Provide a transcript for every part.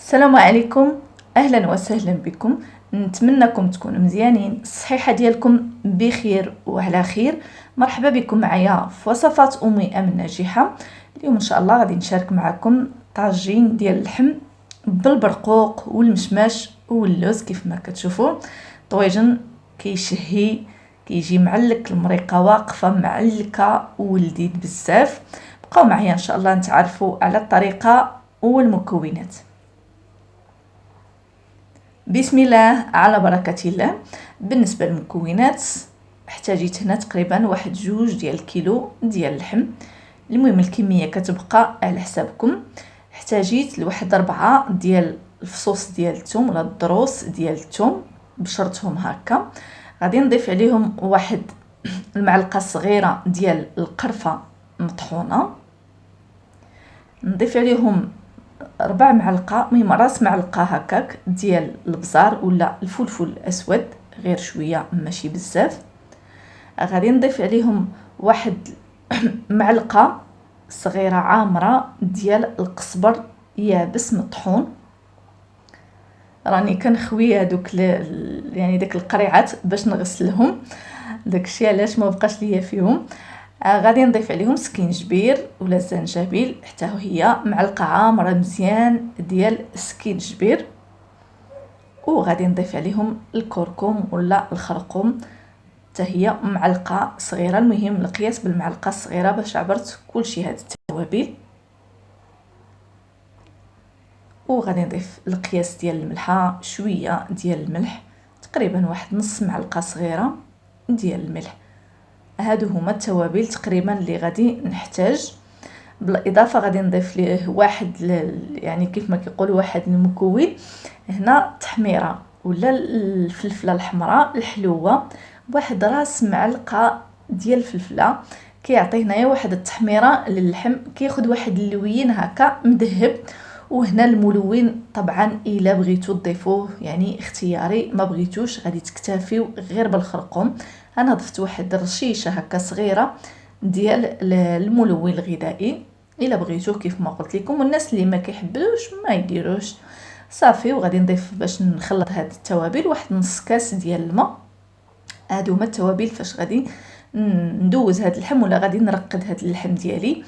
السلام عليكم، اهلا وسهلا بكم. نتمنىكم تكونوا مزيانين، الصحيحه ديالكم بخير وعلى خير. مرحبا بكم معايا في وصفات امي الناجحه. اليوم ان شاء الله غادي نشارك معكم طاجين ديال اللحم بالبرقوق والمشماش واللوز. كيف ما كتشوفوا طويجن كيشهي، كيجي معلك، المريقه واقفه معلكه ولذيذ بزاف. بقاو معايا ان شاء الله نتعرفوا على الطريقه والمكونات. بسم الله على بركة الله. بالنسبة للمكونات احتاجيت هنا تقريبا واحد 2 ديال الكيلو ديال اللحم. المهم الكمية كتبقى على حسابكم. احتاجيت لواحد 4 ديال الفصوص ديال الثوم ولا الضروس ديال الثوم بشرتهم هكا. غادي نضيف عليهم واحد المعلقة صغيرة ديال القرفة مطحونة. نضيف عليهم 4 معلقه، المهم راس معلقه هكاك ديال البزار ولا الفلفل الاسود، غير شويه ماشي بزاف. غادي نضيف عليهم واحد معلقه صغيره عامره ديال القزبر يابس مطحون. راني كنخوي هذوك يعني داك القريعات باش نغسلهم، داكشي علاش ما بقاش ليا فيهم. غادي نضيف عليهم سكينجبير ولا الزنجبيل، حتى هي معلقه عامره مزيان ديال السكينجبير. وغادي نضيف عليهم الكركم ولا الخرقوم، حتى هي معلقه صغيره. المهم القياس بالمعلقه الصغيره باش عبرت كلشي هاد التوابل. وغادي نضيف القياس ديال الملحه، شويه ديال الملح، تقريبا واحد نص معلقه صغيره ديال الملح. هادو هما التوابل تقريبا اللي غادي نحتاج. بالاضافه غادي نضيف ليه واحد يعني كيف ما كيقولوا واحد المكون هنا، تحميره ولا الفلفله الحمراء الحلوه، واحد راس معلقه ديال الفلفله، كيعطي هنايا واحد التحميره للحم، كياخذ واحد اللوين هكا مذهب. وهنا الملون طبعا الا بغيتو تضيفوه يعني اختياري، ما بغيتوش غادي تكتفيو غير بالخرقوم. انا ضفت واحد الرشيشه هكا صغيره ديال الملون الغذائي، الا بغيتوه كيف ما قلت لكم. والناس اللي ما كيحبوش ما يديروش صافي. وغادي نضيف باش نخلط هاد التوابل واحد نص كاس ديال الماء. هادو هما التوابل فاش غادي ندوز هاد اللحم ولا غادي نرقد هاد اللحم ديالي.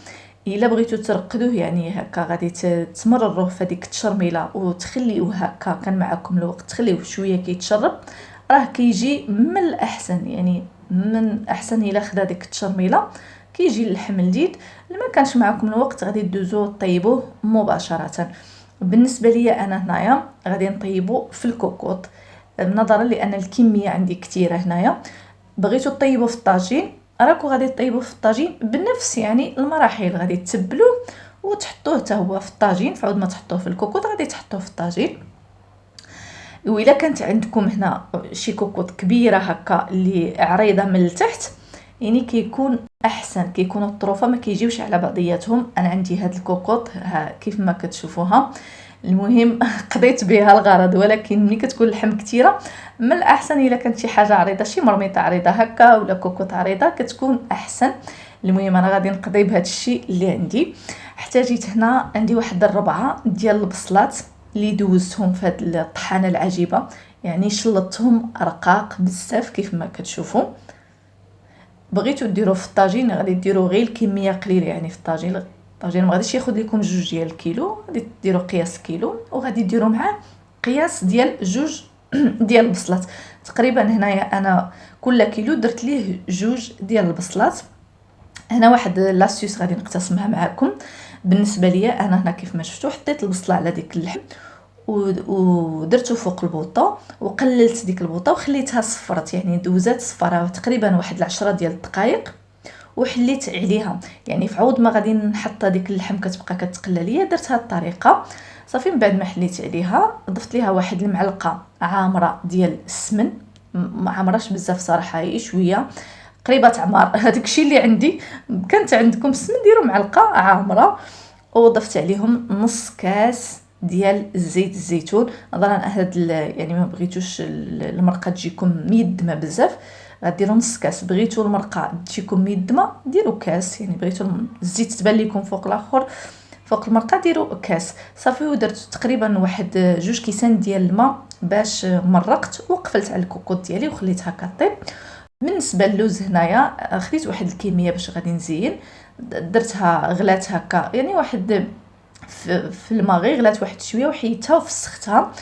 الا بغيتو ترقدوه يعني هكا غادي تمرروه في هذيك التشرميله وتخليوه هكا، كان معكم الوقت تخليوه شويه كيتشرب، راه كيجي من الاحسن. يعني من احسن الا خدا ديك التشرميله كيجي اللحم لذيذ. ما كانش معكم الوقت غادي دوزوه طيبوه مباشره. بالنسبه لي انا هنايا غادي نطيبو في الكوكوط، نظرا لان الكميه عندي كثيره هنايا. بغيتو طيبو في الطاجين راكو غادي طيبوه في الطاجين بنفس يعني المراحل، غادي تبلوه وتحطوه حتى هو في الطاجين. فعود ما تحطوه في الكوكوط غادي تحطوه في الطاجين. وإلا كانت عندكم هنا شي كوكوط كبيره هكا اللي عريضه من التحت يعني كيكون احسن، كيكونوا الطروفه ما كيجيوش على بعضياتهم. انا عندي هاد الكوكوط كيف ما كتشوفوها. المهم قضيت بها الغرض. ولكن ملي كتكون اللحم كثيره من الاحسن الا كانت شي حاجه عريضه، شي مرميطه عريضه هكا ولا كوكوط عريضه كتكون احسن. المهم انا غادي نقضي بهذا الشيء اللي عندي. احتاجيت هنا عندي واحد 4 ديال البصلات اللي دوزتهم في هاد الطحانه العجيبه، يعني شلطتهم رقاق بزاف كيف ما كتشوفوا. بغيتو ديروه في الطاجين غادي ديروا غير الكميه قليله، يعني في الطاجين ما غاديش ياخذ لكم 2 ديال الكيلو، غادي ديروا قياس كيلو وغادي ديروا معاه قياس ديال 2 ديال البصلات. تقريبا هنايا انا كل كيلو درت ليه 2 ديال البصلات. هنا واحد لاسيوس غادي نقتسمها معكم. بالنسبه لي انا هنا كيف ما شفتوا حطيت البصله على ديك اللحم ودرته فوق البوطه وقللت ديك البوطه وخليتها صفرت، يعني دوزات صفرها تقريبا واحد 10 ديال الدقائق وحليت عليها. يعني في عوض ما غادي نحط هذيك اللحم كتبقى كتقلى ليا درت هذه الطريقه صافي. من بعد ما حليت عليها ضفت ليها واحد المعلقه عامره ديال السمن، ما عمرش بزاف صراحه، هي شويه قريبه عمار هذاك الشيء اللي عندي. كانت عندكم السمن ديروا معلقه عامره. وضفت عليهم نص كاس ديال زيت الزيتون. نظرا هاد يعني ما بغيتوش المرقه تجيكم ميدمه بزاف غديروا نص كاس. بغيتوا المرقه تجيكم ميدمه ديروا كاس، يعني بغيتوا الزيت تبان لكم فوق الاخر فوق المرقه ديروا كاس صافي. ودرت تقريبا واحد 2 كيسان ديال الماء باش مرقت وقفلت على الكوكوط ديالي وخليتها كطيب. بالنسبه للوز هنايا خديت واحد الكميه باش غادي نزين، درتها غلات هكا يعني واحد في الماء، غير غلات واحد شويه وحيدتها وفسختها.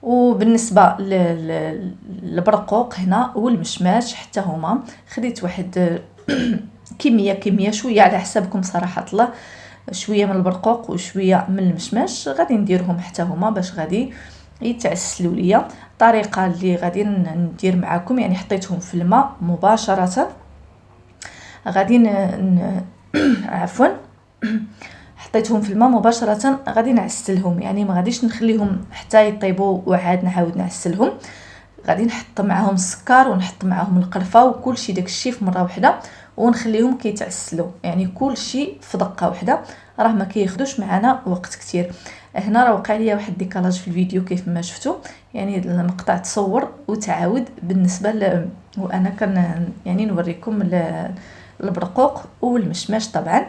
وبالنسبه للبرقوق هنا والمشماش حتى هما خديت واحد كميه شويه على حسابكم صراحه الله، شويه من البرقوق وشويه من المشماش غادي نديرهم حتى هما باش غادي يتعسلوا ليا. الطريقه اللي غادي ندير معكم يعني حطيتهم في الماء مباشره، غادي عفوا حطيتهم في الماء مباشره، غادي نعسلهم يعني ما غاديش نخليهم حتى يطيبوا وعاد نعاود نعسلهم. غادي نحط معاهم السكر ونحط معاهم القرفه وكل شيء داكشي في مره واحده ونخليهم كيتعسلوا، يعني كل شيء في دقه واحده، راه ما كياخذوش معنا وقت كتير. هنا راه وقع ليا واحد ديكالاج في الفيديو كيف ما شفتوا، يعني المقطع تصور وتعاود بالنسبه وانا كان يعني نوريكم البرقوق والمشماش. طبعا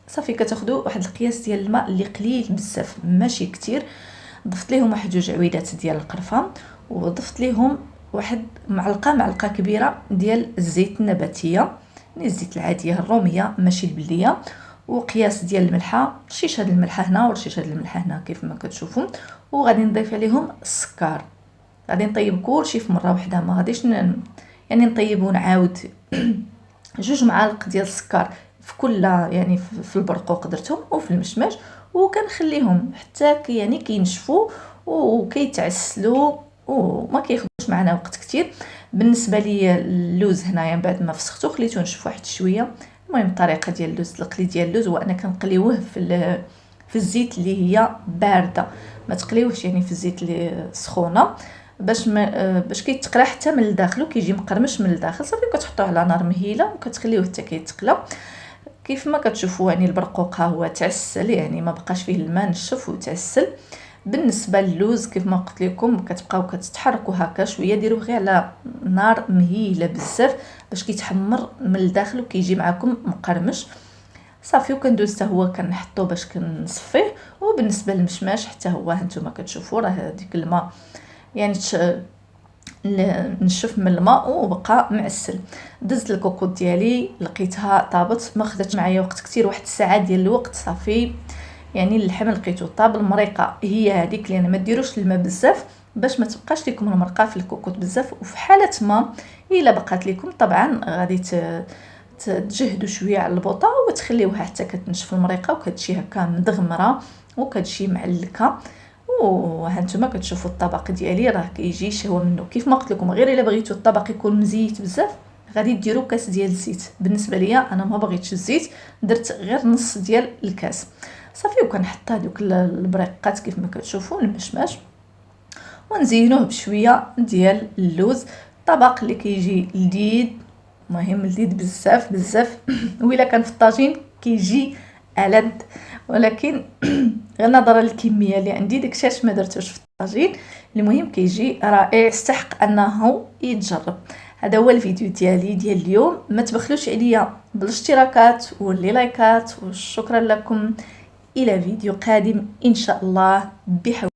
صافي كتاخذوا واحد القياس ديال الماء اللي قليل بزاف ماشي كتير، ضفت ليهم واحد 2 عويدات ديال القرفه وضفت ليهم واحد معلقه كبيره ديال الزيت النباتيه، يعني الزيت العاديه الروميه ماشي البليه، وقياس ديال الملحه، رشيشه ديال الملحه هنا ورشيشه ديال الملحه هنا كيف ما كتشوفوا. وغادي نضيف عليهم السكر. غادي نطيب كلشي في مره واحده، ما غاديش يعني نطيب ونعاود 2 معالق ديال السكر في كل يعني في البرقوق درتهم وفي المشماش، وكنخليهم حتى يعني كينشفوا وكيتعسلوا وما كياخذوش معنا وقت كتير. بالنسبه لي اللوز هنايا بعد ما فسختو خليته نشف واحد شويه. المهم الطريقه ديال اللوز، القلي ديال اللوز هو انا كنقليوه في الزيت اللي هي بارده، ما تقليوهش يعني في الزيت اللي سخونه باش كيتقرا حتى من الداخل وكيجي مقرمش من الداخل. صافي كتحطوه على نار مهيله وكتخليوه حتى كيتقلى. كيف ما كتشوفوا يعني البرقوق ها هو تعسل، يعني ما بقاش فيه الماء، نشف وتعسل. بالنسبه للوز كيف ما قلت لكم كتبقاو كتحركوا هكا شويه، ديروه غير على نار مهيله بزاف باش كيتحمر من الداخل وكيجي معكم مقرمش. صافي وكندوز حتى هو كنحطو باش كنصفيه. وبالنسبه للمشماش حتى هو هانتوما كتشوفوا راه ديك الماء يعني نشف من الماء وبقى معسل. دزت الكوكوط ديالي لقيتها طابت، ما خدات معايا وقت كتير، واحد الساعه ديال الوقت صافي. يعني اللحم لقيتو طاب. المريقه هي هذيك اللي انا ما ديروش الماء بزاف باش ما تبقاش لكم المرقه في الكوكوط بزاف. وفي حاله ما الا بقات لكم طبعا غادي تجهدوا شويه على البوطه وتخليوها حتى كتنشف المريقه وكتجي هكا مدغمره وكتجي معلكه. وهانتوما كتشوفوا الطبق ديالي راه كيجي شهوه منه. كيف ما قلت لكم غير الا بغيتوا الطبق يكون مزيت بزاف غادي ديروا كاس ديال الزيت. بالنسبه ليا انا ما بغيتش الزيت، درت غير نص ديال الكاس صافي. وكنحط هذوك البريقات كيف ما كتشوفوا المشماش ونزينوه بشويه ديال اللوز. طبق اللي كيجي لذيذ، مهم لذيذ بزاف بزاف وإلا كان في الطاجين كيجي ألذ، ولكن غير نظرا للكميه اللي عندي داكشي ما درتوش في الطاجين. المهم كيجي رائع، يستحق انه يتجرب. هذا هو الفيديو ديالي ديال اليوم. ما تبخلوش عليا بالاشتراكات واللايكات، وشكرا لكم. الى فيديو قادم ان شاء الله بحول